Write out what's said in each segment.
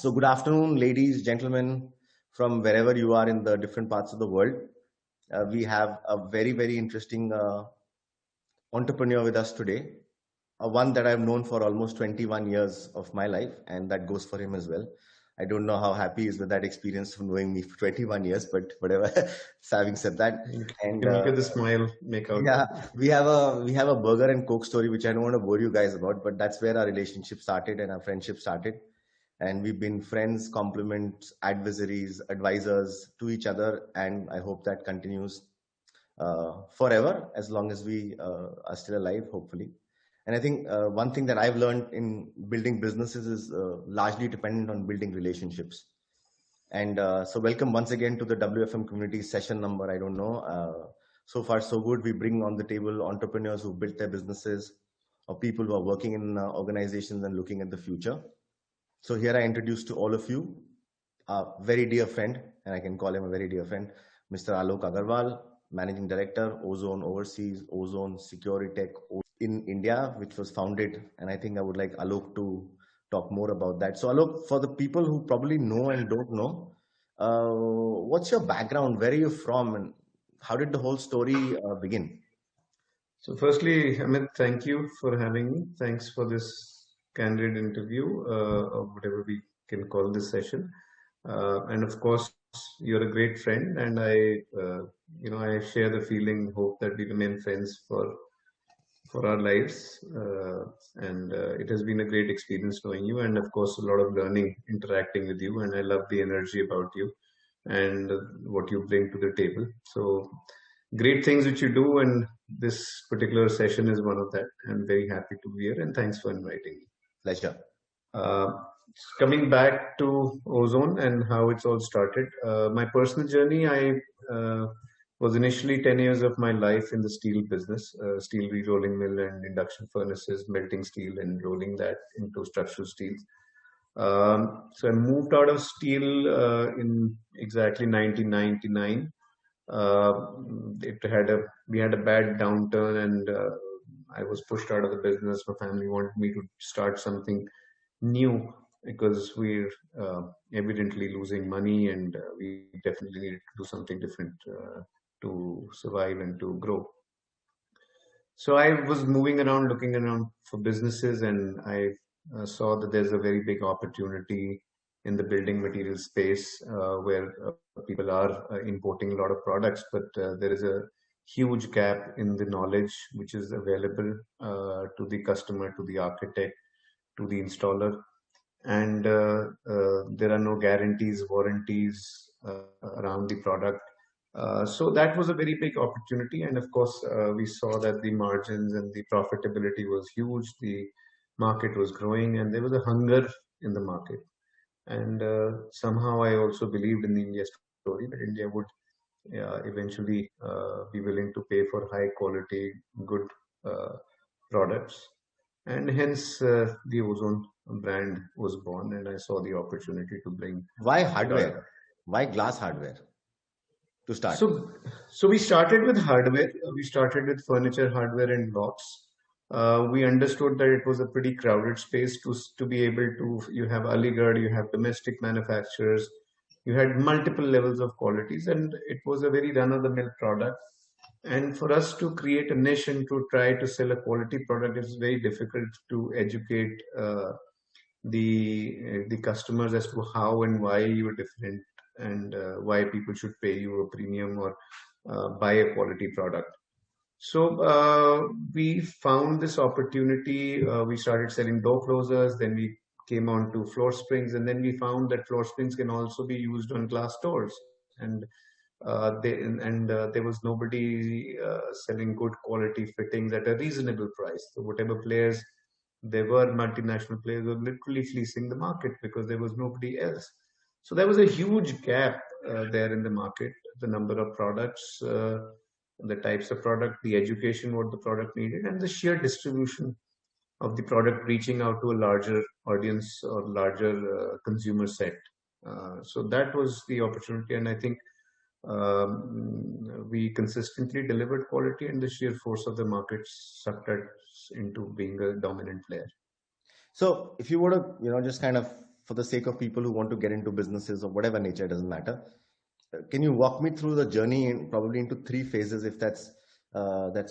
So good afternoon, ladies, gentlemen, from wherever you are in the different parts of the world. We have a very interesting entrepreneur with us today, one that I've known for almost 21 years of my life, and that goes for him as well. I don't know how happy he is with that experience of knowing me for 21 years, but whatever. So having said that, You and can look at the smile, make out. yeah, we have a burger and Coke story, which I don't want to bore you guys about, but that's where our relationship started and our friendship started. And we've been friends, compliments, adversaries, advisors to each other, and I hope that continues forever as long as we are still alive, hopefully. And I think one thing that I've learned in building businesses is largely dependent on building relationships. And so welcome once again to the WFM community session number, I don't know. So far, so good. We bring on the table entrepreneurs who built their businesses or people who are working in organizations and looking at the future. So here I introduce to all of you a very dear friend, and I can call him a very dear friend, Mr. Alok Aggarwal, Managing Director, Ozone Overseas, Ozone Security Tech in India, which was founded, and I think I would like Alok to talk more about that. So Alok, for the people who probably know and don't know, what's your background? Where are you from? And how did the whole story begin? So firstly, Amit, thank you for having me. Thanks for this candid interview, or whatever we can call this session. And of course, you're a great friend, and I share the feeling, hope that we remain friends for our lives. And it has been a great experience knowing you, and of course, a lot of learning interacting with you. And I love the energy about you and what you bring to the table. So great things which you do, and this particular session is one of that. I'm very happy to be here, and thanks for inviting me. Pleasure. Uh, Coming back to Ozone and how it's all started, my personal journey, I was initially 10 years of my life in the steel business, steel re-rolling mill and induction furnaces, melting steel and rolling that into structural steels. So I moved out of steel in exactly 1999. Uh, we had a bad downturn, and I was pushed out of the business. My family wanted me to start something new because we're evidently losing money, and we definitely needed to do something different to survive and to grow. So I was moving around, looking around for businesses, and I saw that there's a very big opportunity in the building material space where people are importing a lot of products, but there is a huge gap in the knowledge which is available to the customer, to the architect, to the installer, and there are no guarantees, warranties around the product. So that was a very big opportunity, and of course, we saw that the margins and the profitability was huge. The market was growing, and there was a hunger in the market. And somehow, I also believed in the India story that India would eventually be willing to pay for high quality, good products, and hence the Ozone brand was born, and I saw the opportunity to bring Why a lot. hardware? Why glass hardware to start? So we started with hardware. We started with furniture, hardware, and locks. We understood that it was a pretty crowded space to be able to. You have Aligarh, you have domestic manufacturers, you had multiple levels of qualities, and it was a very run-of-the-mill product. And for us to create a niche and to try to sell a quality product, it's very difficult to educate the customers as to how and why you are different, and why people should pay you a premium or buy a quality product. So we found this opportunity. We started selling door closers, then we came on to floor springs, and then we found that floor springs can also be used on glass doors. And there was nobody selling good quality fittings at a reasonable price. So whatever players there were, multinational players, were literally fleecing the market because there was nobody else. So there was a huge gap there in the market. The number of products, the types of product, the education what the product needed, and the sheer distribution of the product reaching out to a larger audience or larger consumer set. So that was the opportunity, and I think we consistently delivered quality, and the sheer force of the market sucked us into being a dominant player. So if you were to, just kind of for the sake of people who want to get into businesses of whatever nature, it doesn't matter. Can you walk me through the journey in probably into three phases, if that's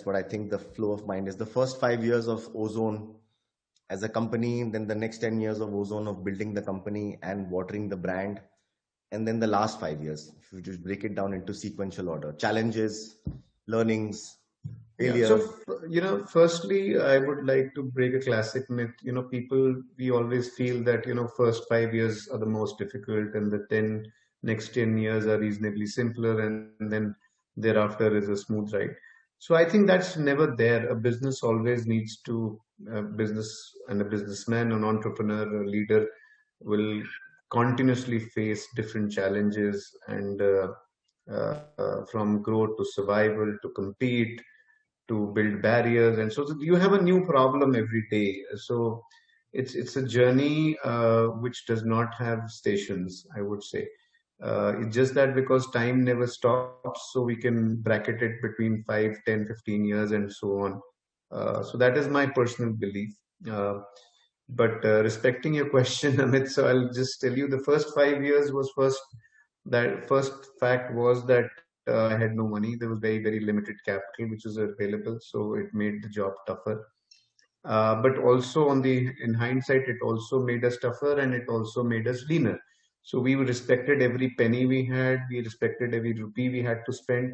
what I think the flow of mind is. The first 5 years of Ozone as a company, then the next 10 years of Ozone of building the company and watering the brand, and then the last 5 years. If you just break it down into sequential order, challenges, learnings, Yeah. So, failures. firstly, I would like to break a classic myth. People, we always feel that, first 5 years are the most difficult and the next 10 years are reasonably simpler, and then thereafter is a smooth ride. So I think that's never there. A business always needs to, business and a businessman, an entrepreneur, a leader will continuously face different challenges and from growth to survival to compete to build barriers, and so you have a new problem every day. So it's a journey which does not have stations, I would say. It's just that because time never stops, so we can bracket it between 5, 10, 15 years and so on. So that is my personal belief. uh, but respecting your question, Amit, so I'll just tell you the first 5 years was that first fact was that I had no money. There was very limited capital which was available, so it made the job tougher. But also in hindsight, it also made us tougher and it also made us leaner. So we respected every penny we had, we respected every rupee we had to spend.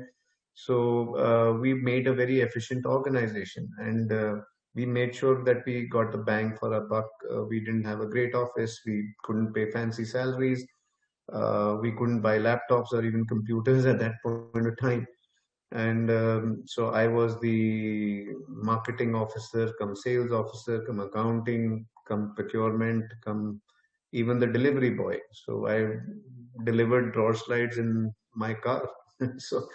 So we made a very efficient organization, and we made sure that we got the bang for our buck. We didn't have a great office, we couldn't pay fancy salaries, we couldn't buy laptops or even computers at that point of time. And so I was the marketing officer, come sales officer, come accounting, come procurement, come even the delivery boy. So I delivered drawer slides in my car. so,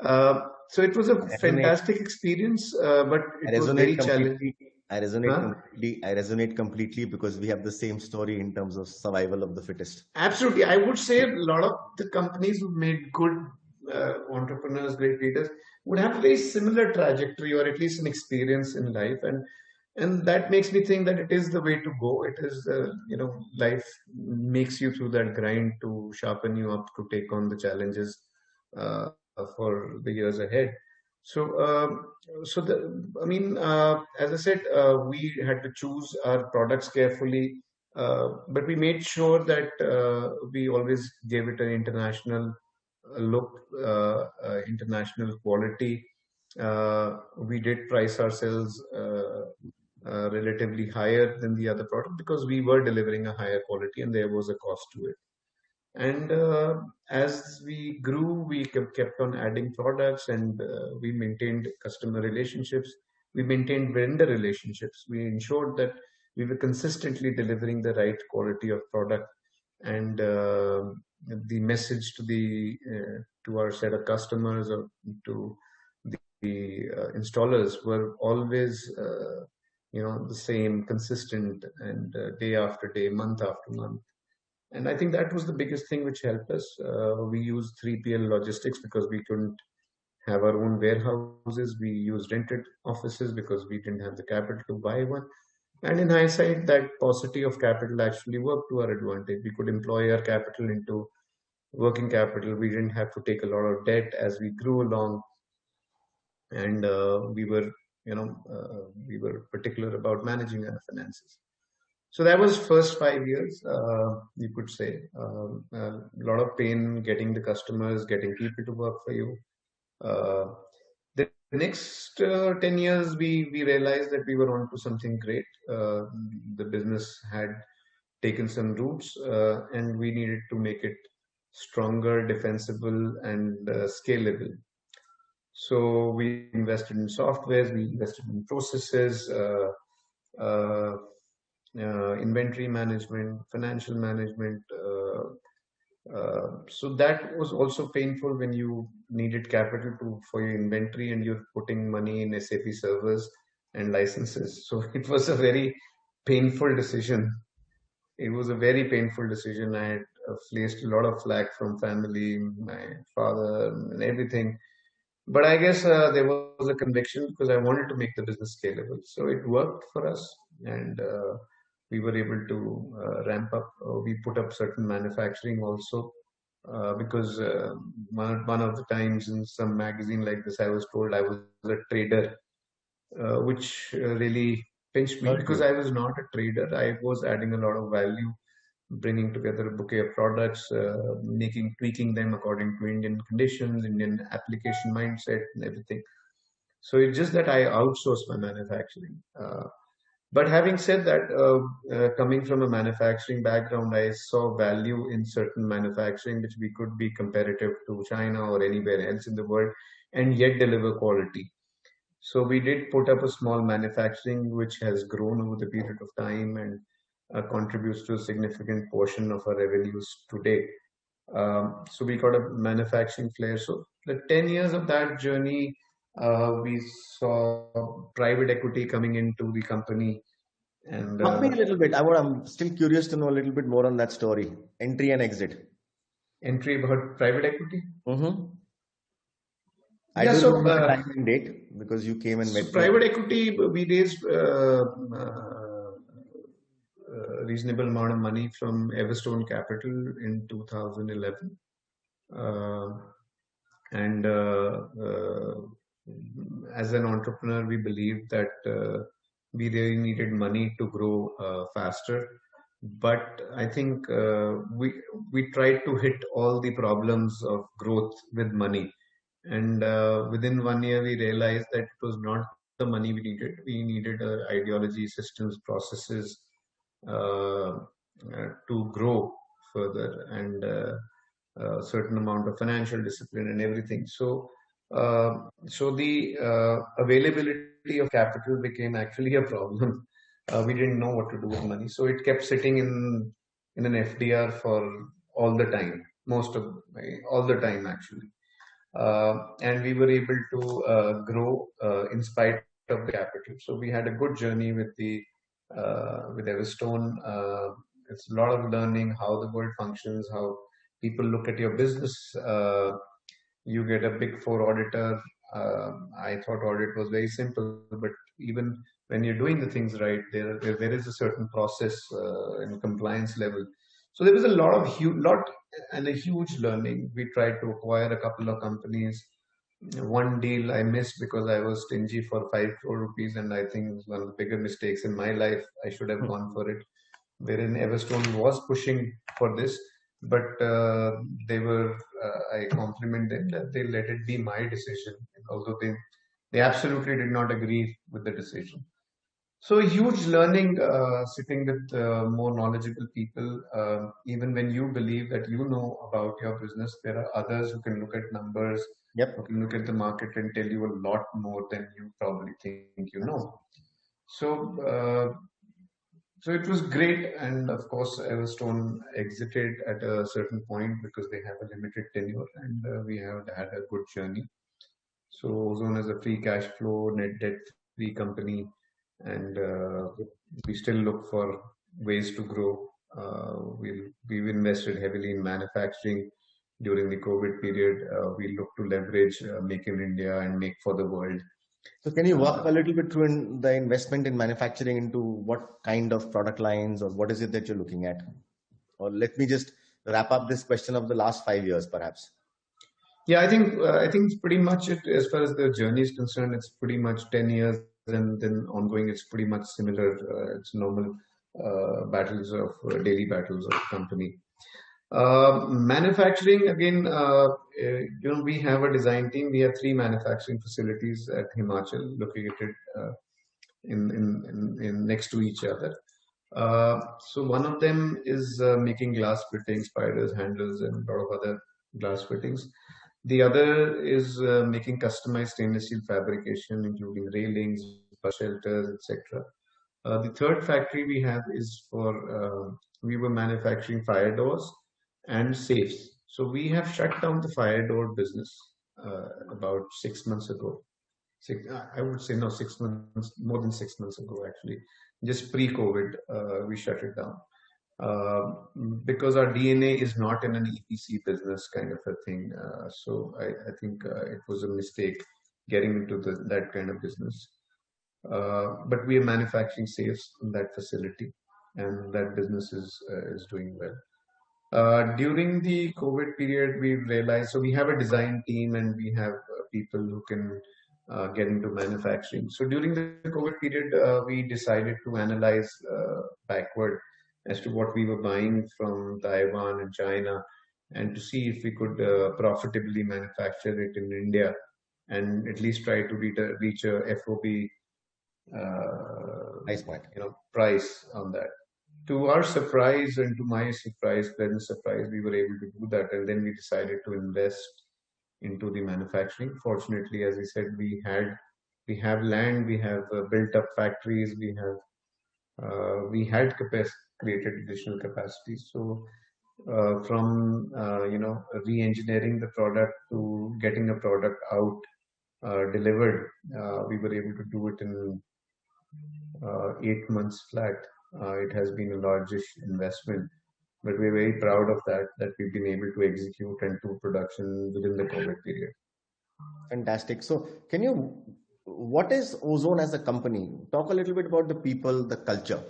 so it was a I resonate. fantastic experience, but I it was resonate very challenging. completely. I resonate Huh? completely. I resonate completely because we have the same story in terms of survival of the fittest. Absolutely. I would say a lot of the companies who made good entrepreneurs, great leaders, would have a very similar trajectory or at least an experience in life. And that makes me think that it is the way to go. It is, life makes you through that grind to sharpen you up to take on the challenges for the years ahead. So, I mean, as I said, we had to choose our products carefully, but we made sure that we always gave it an international look, international quality. We did price ourselves relatively higher than the other product because we were delivering a higher quality and there was a cost to it. And as we grew, we kept on adding products, and we maintained customer relationships. We maintained vendor relationships. We ensured that we were consistently delivering the right quality of product, and the message to our set of customers or to the installers were always the same, consistent, and day after day, month after month. And I think that was the biggest thing which helped us. We used 3PL logistics because we couldn't have our own warehouses. We used rented offices because we didn't have the capital to buy one. And in hindsight, that paucity of capital actually worked to our advantage. We could employ our capital into working capital. We didn't have to take a lot of debt as we grew along, and we were particular about managing our finances. So that was first 5 years, you could say. A lot of pain getting the customers, getting people to work for you. Uh, the next 10 years, we realized that we were onto something great. The business had taken some roots, and we needed to make it stronger, defensible, and scalable. So we invested in softwares, we invested in processes, uh, inventory management, financial management. So that was also painful when you needed capital for your inventory and you're putting money in SAP servers and licenses. So it was a very painful decision. It was a very painful decision. I had faced a lot of flack from family, my father, and everything. But I guess there was a conviction because I wanted to make the business scalable. So it worked for us. And we were able to ramp up. We put up certain manufacturing also because one of the times in some magazine like this, I was told I was a trader, which really pinched me Hurt because you. I was not a trader. I was adding a lot of value, bringing together a bouquet of products, tweaking them according to Indian conditions, Indian application mindset, and everything. So it's just that I outsourced my manufacturing. But having said that, coming from a manufacturing background, I saw value in certain manufacturing which we could be comparative to China or anywhere else in the world and yet deliver quality. So we did put up a small manufacturing which has grown over the period of time and contributes to a significant portion of our revenues today. So we got a manufacturing flair. So the 10 years of that journey, we saw private equity coming into the company and Talk me a little bit. I'm still curious to know a little bit more on that story. Entry and exit. entry about private equity. Mm-hmm. I Yeah, don't so remember the time and date because you came and met me. private equity, we raised reasonable amount of money from Everstone Capital in 2011. Uh, and as an entrepreneur, we believed that we really needed money to grow faster. But I think we tried to hit all the problems of growth with money. And within 1 year, we realized that it was not the money we needed. We needed ideology, systems, processes to grow further, and a certain amount of financial discipline and everything. So the availability of capital became actually a problem. We didn't know what to do with money, so it kept sitting in an FDR for all the time, most of all the time actually. And we were able to grow in spite of the capital. So we had a good journey with Everstone. It's a lot of learning how the world functions, how people look at your business. You get a big four auditor. I thought audit was very simple, but even when you're doing the things right, there is a certain process and compliance level. So there was a lot and a huge learning. We tried to acquire a couple of companies. One deal I missed because I was stingy for 5 crore rupees, and I think it was one of the bigger mistakes in my life. I should have gone for it. Wherein Everstone was pushing for this, but I compliment them that they let it be my decision, although they absolutely did not agree with the decision. So a huge learning sitting with more knowledgeable people. Even when you believe that you know about your business, there are others who can look at numbers, who Yep. can look at the market and tell you a lot more than you probably think you know. So so it was great, and of course, Everstone exited at a certain point because they have a limited tenure, and we have had a good journey. So Ozone is a free cash flow, net debt free company, and we still look for ways to grow. We've invested heavily in manufacturing during the COVID period. We look to leverage Make in India and Make for the World. So can you walk a Uh, little bit through the investment in manufacturing into what kind of product lines or what is it that you're looking at? Or let me just wrap up this question of the last 5 years, perhaps. Yeah, I think it's pretty much it as far as the journey is concerned. It's pretty much 10 years, and then ongoing. It's pretty much similar. It's normal daily battles of the company. Manufacturing again. We have a design team. We have 3 manufacturing facilities at Himachal, located in next to each other. So one of them is making glass fittings, spiders, handles, and a lot of other glass fittings. The other is making customized stainless steel fabrication, including railings, bus shelters, etc. The third factory we have is we were manufacturing fire doors and safes. So we have shut down the fire door business about 6 months ago. I would say no, 6 months, more than 6 months ago, actually. Just pre-COVID, we shut it down uh, because our DNA is not in an EPC business kind of a thing. So I think it was a mistake getting into that kind of business. But we are manufacturing safes in that facility. and that business is doing well. During the COVID period, we realized, so we have a design team and we have people who can get into manufacturing. So during the COVID period, we decided to analyze backward as to what we were buying from Taiwan and China, and to see if we could profitably manufacture it in India and at least try to reach a FOB Nice point. price on that. To our surprise and to my surprise, pleasant surprise, we were able to do that, and then we decided to invest into the manufacturing. Fortunately, as I said, we have land, we have built up factories, we had created additional capacity. So from re-engineering the product to getting a product out delivered, we were able to do it in 8 months flat. It has been a largish investment, but we're very proud of that we've been able to execute and do production within the COVID period. Fantastic. So, what is Ozone as a company? Talk a little bit about the people, the culture.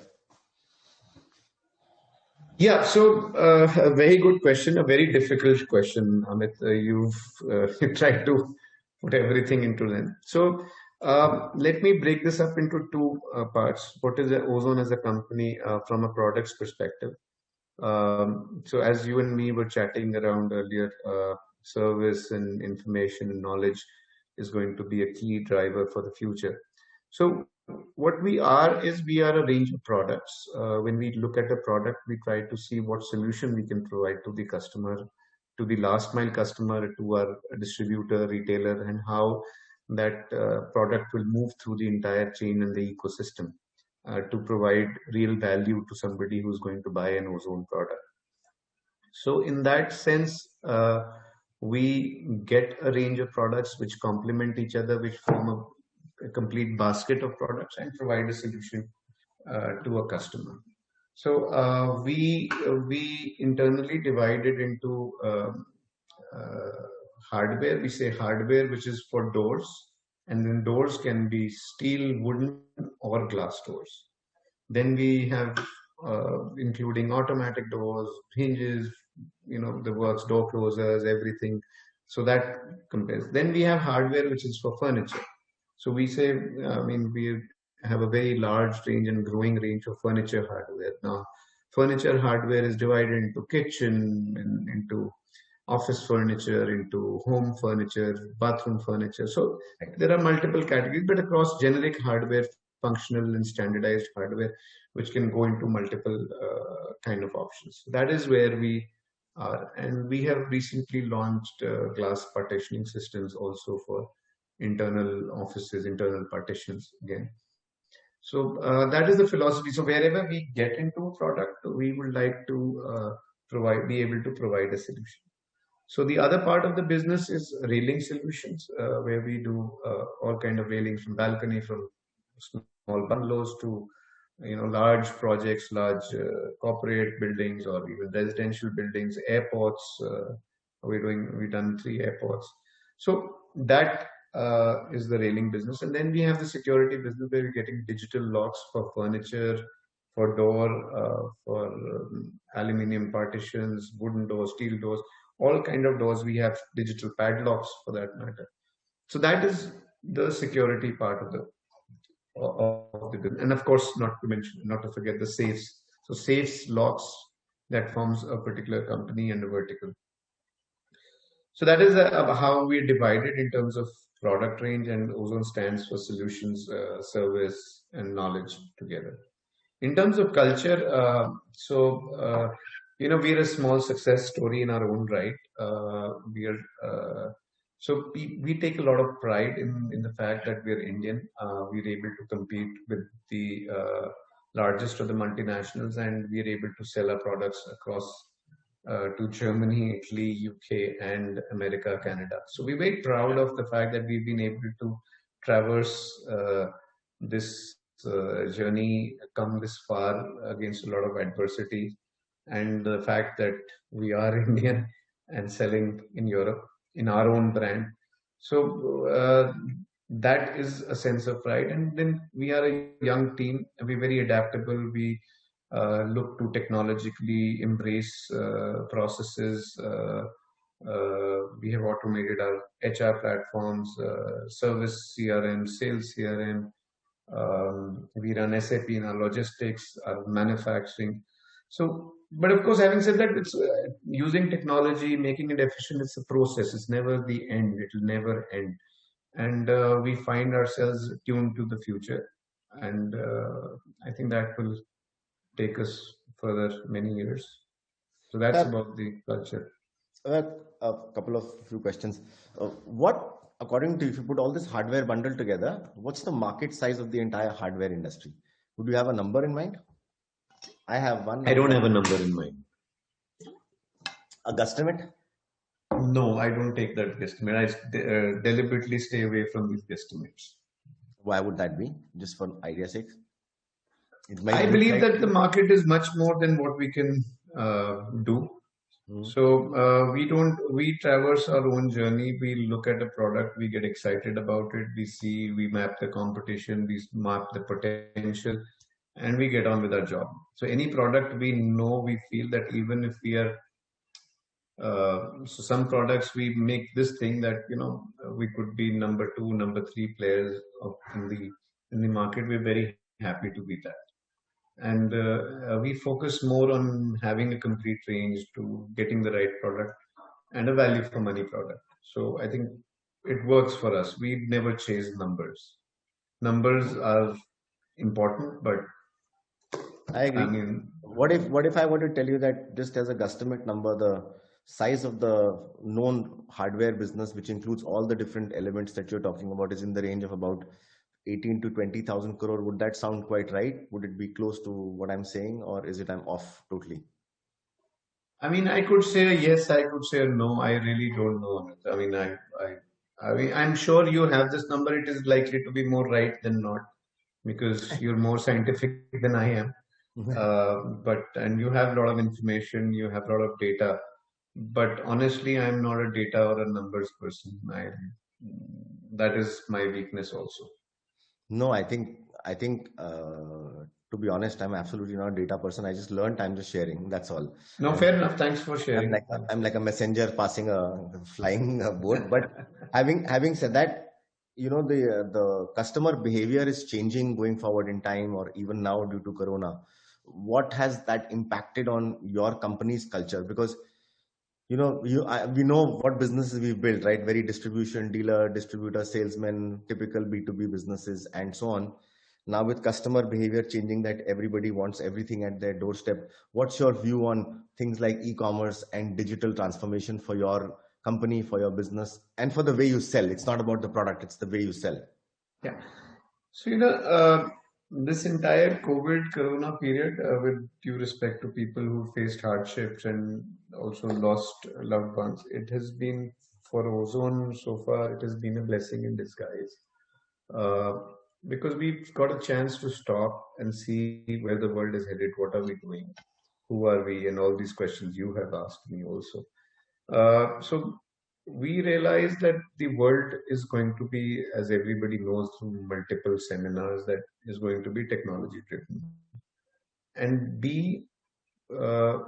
Yeah, so a very good question, a very difficult question, Amit. You've tried to put everything into them. So let me break this up into two parts. What is Ozone as a company from a products perspective? So as you and me were chatting around earlier, service and information and knowledge is going to be a key driver for the future. So what we are is we are a range of products. When we look at a product, we try to see what solution we can provide to the customer, to the last mile customer, to our distributor, retailer, and how that product will move through the entire chain and the ecosystem to provide real value to somebody who's going to buy an Ozone product. So in that sense, we get a range of products which complement each other, which form a complete basket of products and provide a solution to a customer. So we internally divide it into hardware. We say hardware, which is for doors, and then doors can be steel, wooden, or glass doors. Then we have including automatic doors, hinges, the works, door closers, everything. So that compares. Then we have hardware, which is for furniture. So we say, we have a very large range and growing range of furniture hardware. Now, furniture hardware is divided into kitchen, into office furniture, into home furniture, bathroom furniture. So there are multiple categories, but across generic hardware, functional and standardized hardware, which can go into multiple kind of options. That is where we are. And we have recently launched glass partitioning systems also for internal offices, internal partitions again. So that is the philosophy. So wherever we get into a product, we would like to be able to provide a solution. So the other part of the business is railing solutions, where we do all kind of railings from balcony, from small bungalows to large projects, large corporate buildings, or even residential buildings, airports. We've done 3 airports. So that is the railing business, and then we have the security business where we're getting digital locks for furniture, for door, for aluminium partitions, wooden doors, steel doors, all kind of doors. We have digital padlocks for that matter. So that is the security part of the business. And of course, not to forget the safes. So safes, locks, that forms a particular company and a vertical. So that is how we are divided in terms of product range, and Ozone stands for solutions, service, and knowledge together. In terms of culture, we're a small success story in our own right. We take a lot of pride in the fact that we're Indian. We're able to compete with the largest of the multinationals, and we're able to sell our products across to Germany, Italy, UK, and America, Canada. So we're very proud of the fact that we've been able to traverse this journey, come this far against a lot of adversity, and the fact that we are Indian and selling in Europe in our own brand. So that is a sense of pride. And then we are a young team, and we're very adaptable. We look to technologically embrace processes. We have automated our HR platforms, service CRM, sales CRM. We run SAP in our logistics, our manufacturing. So, but of course, having said that, it's using technology, making it efficient. It's a process. It's never the end. It will never end. And we find ourselves tuned to the future. And I think that will take us further many years. So that's Sir, about the culture. a couple of few questions. What, according to, if you put all this hardware bundle together, what's the market size of the entire hardware industry? Would you have a number in mind? I have one I don't number. have a number in mind. A guesstimate? No, I don't take that guesstimate. I deliberately stay away from these guesstimates. Why would that be? Just for idea's sake? It might I look believe like. that the market is much more than what we can do. Hmm. So we traverse our own journey. We look at a product, we get excited about it, we map the competition, we map the potential, and we get on with our job. So any product we know, we feel that even if we are, so some products we make this thing that, we could be number two, number three players in the market. We're very happy to be that. And we focus more on having a complete range to getting the right product and a value for money product. So I think it works for us. We never chase numbers. Numbers are important, but I I agree. mean, What if I were to tell you that just as a guesstimate number, the size of the known hardware business, which includes all the different elements that you're talking about, is in the range of about 18 to 20,000 crore? Would that sound quite right? Would it be close to what I'm saying, or is it I'm off totally? I could say a yes, I could say a no. I really don't know, Amit. I'm sure you have this number. It is likely to be more right than not because you're more scientific than I am. And you have a lot of information, you have a lot of data. But honestly, I'm not a data or a numbers person. That is my weakness also. No, I think to be honest, I'm absolutely not a data person. I just learned. I'm just sharing. That's all. No, I'm fair enough. Thanks for I'm sharing. like I'm like a messenger passing a flying boat. But having said that, the customer behavior is changing going forward in time, or even now due to Corona. What has that impacted on your company's culture? Because we know what businesses we've built, right? Very distribution, dealer, distributor, salesman, typical B2B businesses, and so on. Now with customer behavior changing, that everybody wants everything at their doorstep, what's your view on things like e-commerce and digital transformation for your company, for your business, and for the way you sell? It's not about the product, it's the way you sell. Yeah. So, this entire COVID Corona period, with due respect to people who faced hardships and also lost loved ones, it has been for Ozone so far, it has been a blessing in disguise. Uh, because we've got a chance to stop and see where the world is headed, what are we doing, who are we, and all these questions you have asked me also. So we realize that the world is going to be, as everybody knows through multiple seminars, that is going to be technology driven. And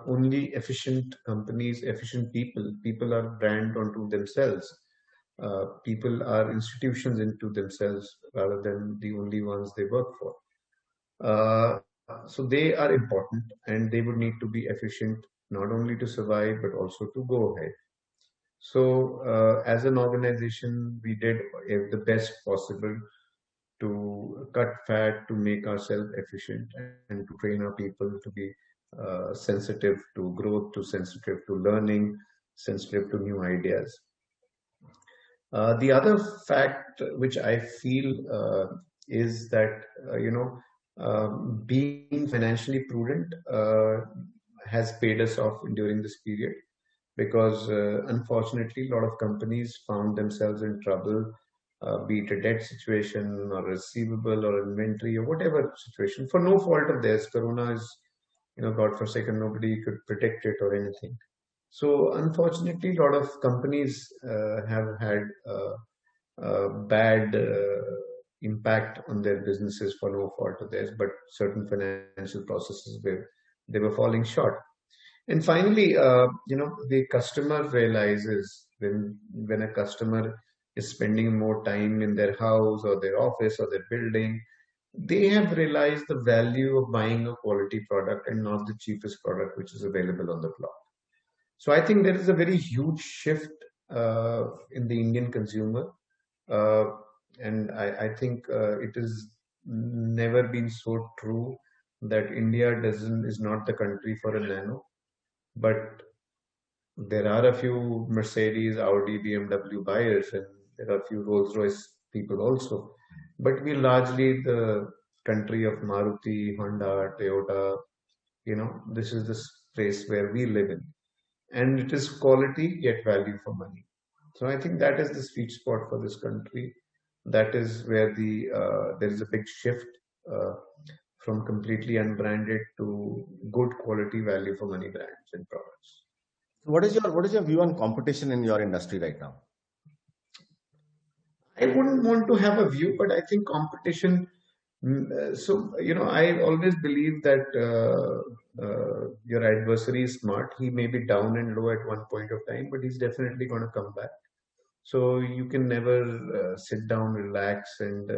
only efficient companies, efficient people. People are brand onto themselves. People are institutions into themselves rather than the only ones they work for. So they are important and they would need to be efficient not only to survive but also to go ahead. So, as an organization, we did the best possible to cut fat, to make ourselves efficient, and to train our people to be sensitive to growth, to sensitive to learning, sensitive to new ideas. The other fact which I feel is that being financially prudent has paid us off during this period because unfortunately a lot of companies found themselves in trouble, be it a debt situation or receivable or inventory or whatever situation for no fault of theirs. Corona is, God forsaken, nobody could predict it or anything. So unfortunately, a lot of companies have had bad impact on their businesses for no fault of theirs, but certain financial processes where they were falling short. And finally, the customer realizes when a customer is spending more time in their house or their office or their building, they have realized the value of buying a quality product and not the cheapest product which is available on the block. So I think there is a very huge shift in the Indian consumer, uh, and I think it has never been so true that India doesn't is not the country for a nano, but there are a few Mercedes, Audi, BMW buyers, and there are a few Rolls Royce people also. But we're largely the country of Maruti, Honda, Toyota. This is the place where we live in. And it is quality yet value for money. So I think that is the sweet spot for this country. That is where there is a big shift uh, from completely unbranded to good quality value for money brands and products. So what is your view on competition in your industry right now? I wouldn't want to have a view, but I think competition. I always believe that your adversary is smart. He may be down and low at one point of time, but he's definitely going to come back. So you can never sit down, relax, and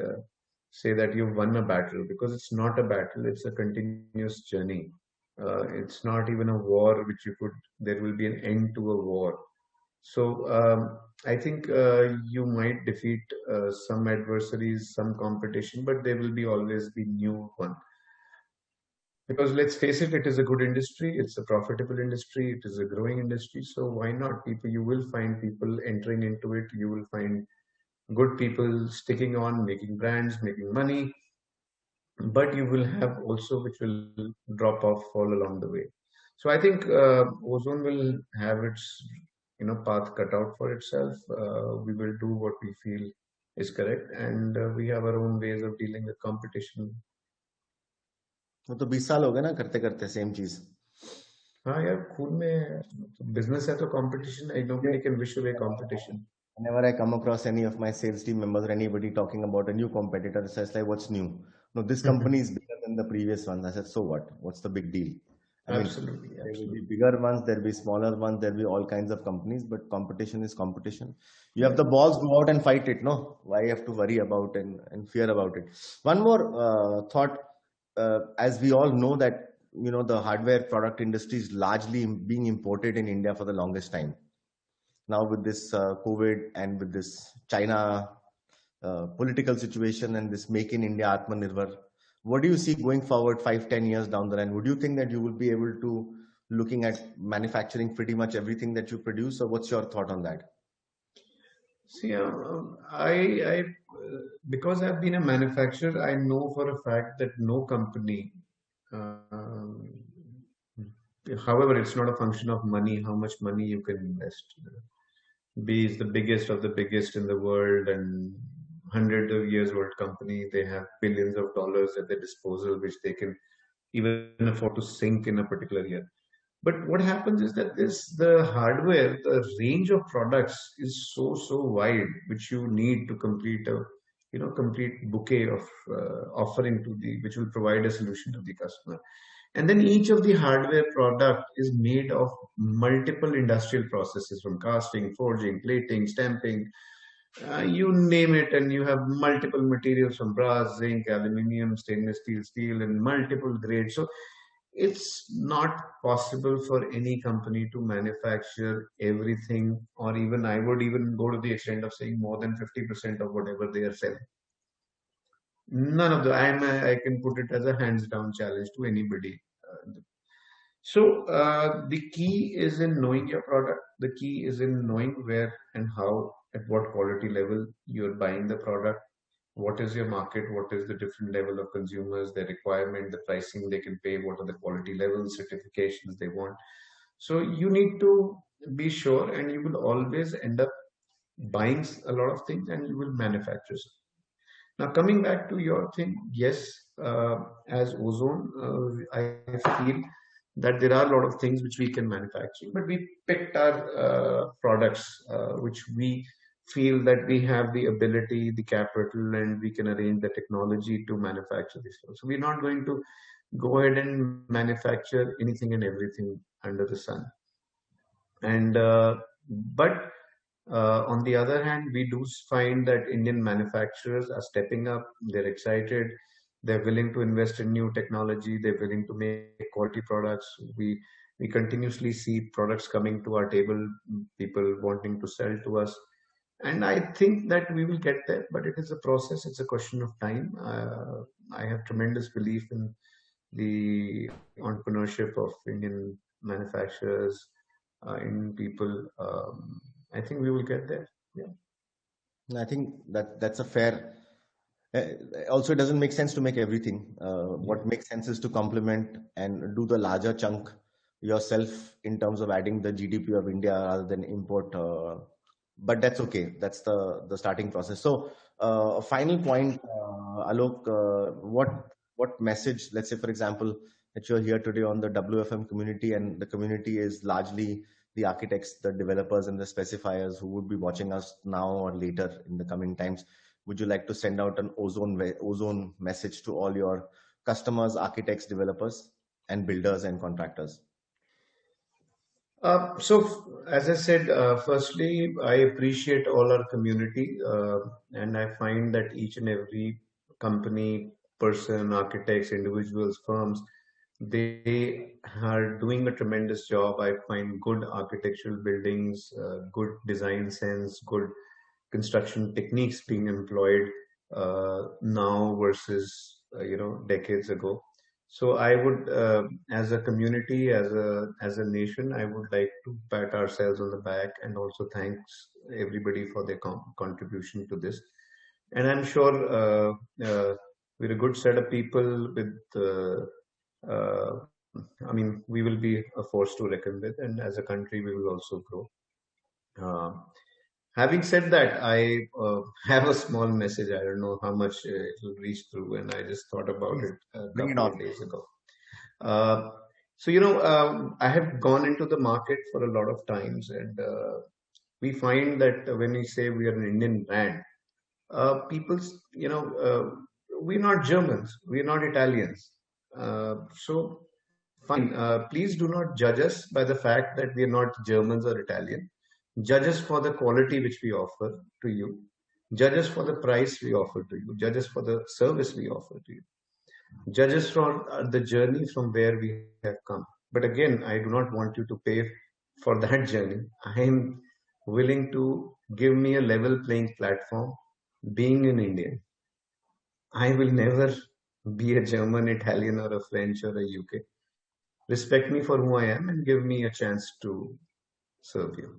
say that you've won a battle, because it's not a battle. It's a continuous journey. It's not even a war which there will be an end to a war. So I think you might defeat some adversaries, some competition, but there will be always be new one. Because let's face it, it is a good industry, it's a profitable industry, it is a growing industry. So why not? You will find people entering into it. You will find good people sticking on, making brands, making money, but you will have also which will drop off, fall along the way. So I think Ozone will have its path cut out for itself. We will do what we feel is correct, and we have our own ways of dealing with competition. वो तो 20 साल हो गए ना करते करते same चीज. हाँ यार, खून में बिजनेस है तो competition. Nobody can wish away competition. Whenever I come across any of my sales team members or anybody talking about a new competitor, so it's like, what's new? No, this company is bigger than the previous one. I said, so what? What's the big deal? I mean, Absolutely, there will absolutely. be bigger ones, there will be smaller ones, there will be all kinds of companies, but competition is competition. You have the balls, go out and fight it. No, why you have to worry about and fear about it? One more thought, as we all know that the hardware product industry is largely being imported in India for the longest time. Now with this COVID and with this China political situation and this Make in India Atmanirbhar, what do you see going forward 5-10 years down the line? Would you think that you will be able to looking at manufacturing pretty much everything that you produce, or what's your thought on that? See, because I've been a manufacturer, I know for a fact that no company, um, however, it's not a function of money, how much money you can invest. B is the biggest of the biggest in the world and hundreds of years old company. They have billions of dollars at their disposal, which they can even afford to sink in a particular year. But what happens is that the hardware, the range of products is so wide, which you need to complete a complete bouquet of offering which will provide a solution to the customer. And then each of the hardware product is made of multiple industrial processes, from casting, forging, plating, stamping, you name it, and you have multiple materials from brass, zinc, aluminium, stainless steel, and multiple grades. So it's not possible for any company to manufacture everything, or even I would even go to the extent of saying more than 50% of whatever they are selling. None of the I can put it as a hands down challenge to anybody. So the key is in knowing your product. The key is in knowing where and how, at what quality level you're buying the product. What is your market? What is the different level of consumers, their requirement, the pricing they can pay, what are the quality levels, certifications they want. So you need to be sure, and you will always end up buying a lot of things and you will manufacture some. Now, coming back to your thing, yes, as Ozone, I feel that there are a lot of things which we can manufacture, but we picked our products which we feel that we have the ability, the capital, and we can arrange the technology to manufacture these products. So we're not going to go ahead and manufacture anything and everything under the sun. And but on the other hand, we do find that Indian manufacturers are stepping up. They're excited. They're willing to invest in new technology. They're willing to make quality products. We continuously see products coming to our table, people wanting to sell to us. And I think that we will get there, but it is a process. It's a question of time. I have tremendous belief in the entrepreneurship of Indian manufacturers, Indian people. I think we will get there. Yeah. I think that's a fair. Uh, Also, it doesn't make sense to make everything. Yeah. What makes sense is to complement and do the larger chunk yourself in terms of adding the GDP of India rather than import. But that's okay. That's the starting process. So, a final point, Alok. What message? Let's say, for example, that you're here today on the WFM community, and the community is largely the architects, the developers, and the specifiers who would be watching us now or later in the coming times. Would you like to send out an ozone message to all your customers, architects, developers, and builders and contractors? As I said, firstly, I appreciate all our community, and I find that each and every company, person, architects, individuals, firms, they are doing a tremendous job. I find good architectural buildings, good design sense, good construction techniques being employed now versus decades ago. So I would, as a community, as a nation, I would like to pat ourselves on the back and also thanks everybody for their contribution to this. And I'm sure we're a good set of people with. I mean, we will be a force to reckon with, and as a country, we will also grow. Uh, Having said that, I have a small message. I don't know how much it will reach through, and I just thought about Please it a bring it couple on. of days ago. Uh, I have gone into the market for a lot of times, and we find that when we say we are an Indian brand, people, we're not Germans, we're not Italians. So, fine. Please do not judge us by the fact that we are not Germans or Italian. Judge us for the quality which we offer to you. Judge us for the price we offer to you. Judge us for the service we offer to you. Judge us for the journey from where we have come. But again, I do not want you to pay for that journey. I am willing to give me a level playing platform. Being an Indian, I will never be a German, Italian, or a French or a UK. Respect me for who I am and give me a chance to serve you.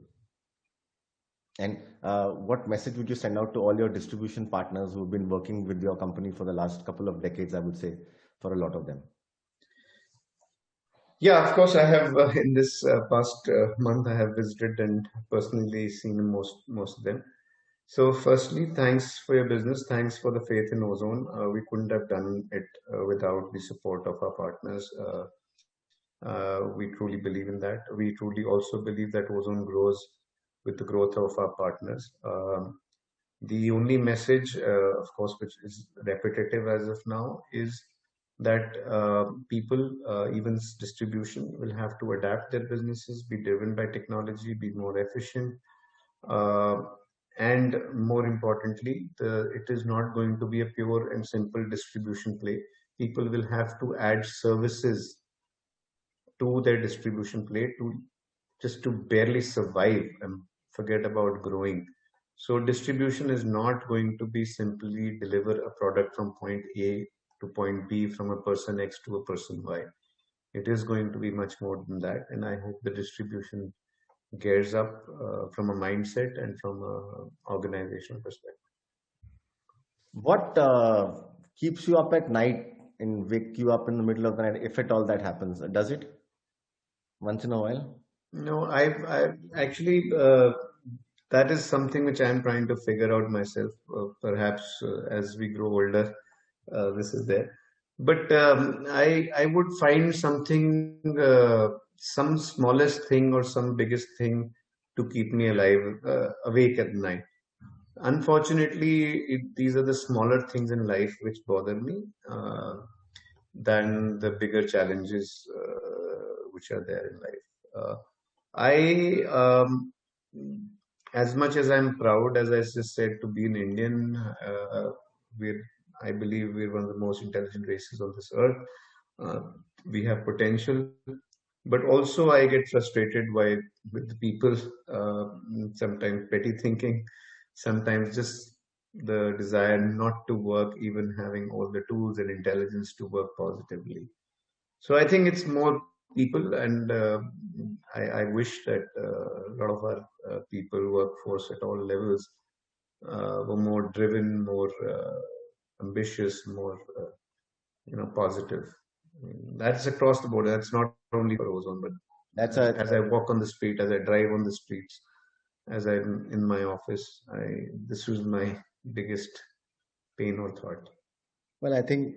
And what message would you send out to all your distribution partners who've been working with your company for the last couple of decades, I would say, for a lot of them? Yeah, of course, I have in this past month, I have visited and personally seen most of them. So, firstly, thanks for your business. Thanks for the faith in Ozone. We couldn't have done it without the support of our partners. We truly believe in that. We truly also believe that Ozone grows with the growth of our partners. The only message, of course, which is repetitive as of now, is that people, even distribution, will have to adapt their businesses, be driven by technology, be more efficient, uh, and more importantly, it is not going to be a pure and simple distribution play. People will have to add services to their distribution play to just to barely survive and forget about growing. So distribution is not going to be simply deliver a product from point A to point B, from a person X to a person Y. It is going to be much more than that, and I hope the distribution gears up from a mindset and from a organizational perspective. What keeps you up at night and wake you up in the middle of the night, if at all that happens? Does it once in a while? No, I've actually that is something which I'm trying to figure out myself. Perhaps as we grow older, this is there. But I would find something, some smallest thing or some biggest thing to keep me alive, awake at night. unfortunately, these are the smaller things in life which bother me than the bigger challenges which are there in life. I, as much as I'm proud, as I just said, to be an Indian, we're, I believe we're one of the most intelligent races on this earth. Uh, we have potential, but also I get frustrated by with the people. Sometimes petty thinking, sometimes just the desire not to work, even having all the tools and intelligence to work positively. So I think it's more people, and I wish that a lot of our people, workforce at all levels, were more driven, more ambitious, more positive. I mean, that's across the board. That's not only for Ozone, but That's a as I walk on the street, as I drive on the streets, as I'm in my office, this was my biggest pain or thought. Well, I think,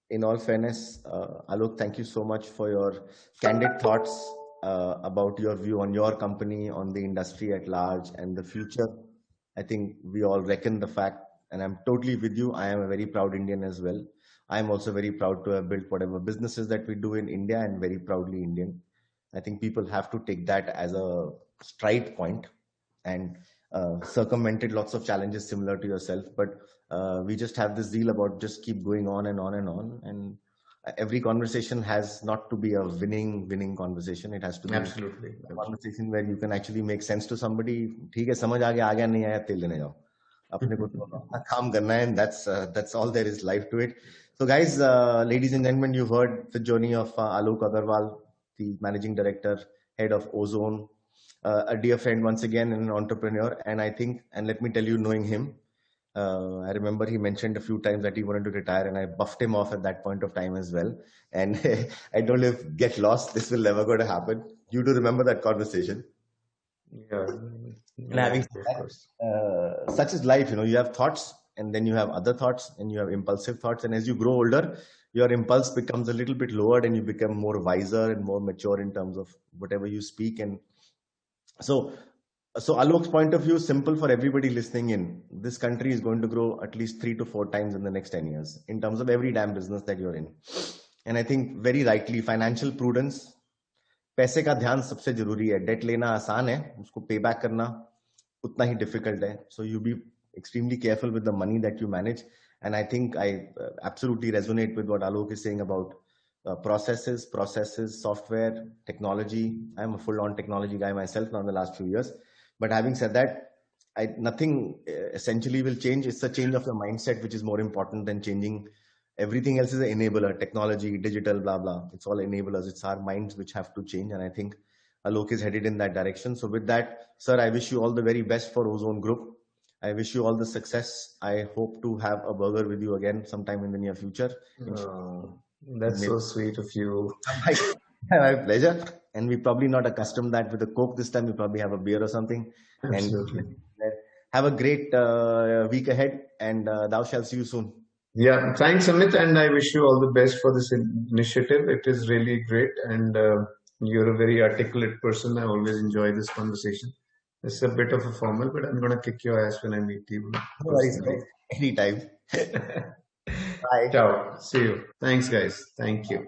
in all fairness, Alok, thank you so much for your candid thoughts about your view on your company, on the industry at large, and the future. I think we all reckon the fact, and I'm totally with you. I am a very proud Indian as well. I am also very proud to have built whatever businesses that we do in India, and very proudly Indian. I think people have to take that as a stride point, and circumvented lots of challenges similar to yourself. But we just have this zeal about just keep going on and on and on. And every conversation has not to be a winning conversation. It has to be Absolutely, a absolutely. conversation where you can actually make sense to somebody. ठीक है, समझ आ गया नहीं आया तेल लेने जाओ, अपने को तो अपना काम करना है, and that's all there is life to it. So guys, ladies and gentlemen, you've heard the journey of Alok Aggarwal, the managing director, head of Ozone, a dear friend once again, and an entrepreneur. And I think, and let me tell you, knowing him, I remember he mentioned a few times that he wanted to retire, and I buffed him off at that point of time as well. And I told him, get lost, this will never going to happen. You do remember that conversation. Yeah, And having said definitely, of that, course. such is life. You have thoughts, and then you have other thoughts, and you have impulsive thoughts. And as you grow older, your impulse becomes a little bit lowered, and you become more wiser and more mature in terms of whatever you speak. And so, so Alok's point of view is simple for everybody listening in. This country is going to grow at least 3 to 4 times in the next 10 years in terms of every damn business that you're in. And I think very rightly, financial prudence, पैसे का ध्यान सबसे जरूरी है. Date लेना आसान है, उसको पे बैक करना उतना ही डिफिकल्ट है. So you be extremely careful with the money that you manage. And I think I absolutely resonate with what Alok is saying about processes, software, technology. I'm a full-on technology guy myself now in the last few years. But having said that, nothing essentially will change. It's a change of your mindset, which is more important than changing. Everything else is an enabler, technology, digital, blah, blah. It's all enablers. It's our minds which have to change. And I think Alok is headed in that direction. So with that, sir, I wish you all the very best for Ozone Group. I wish you all the success. I hope to have a burger with you again sometime in the near future. That's so sweet of you. My pleasure. And we probably not accustomed that with a Coke this time. We probably have a beer or something. Absolutely. And have a great week ahead. And thou shall see you soon. Yeah, thanks, Amit, and I wish you all the best for this initiative. It is really great, and you're a very articulate person. I always enjoy this conversation. It's a bit of a formal, but I'm gonna kick your ass when I meet you No worries, personally. anytime. Bye. Ciao. See you. Thanks, guys. Thank you.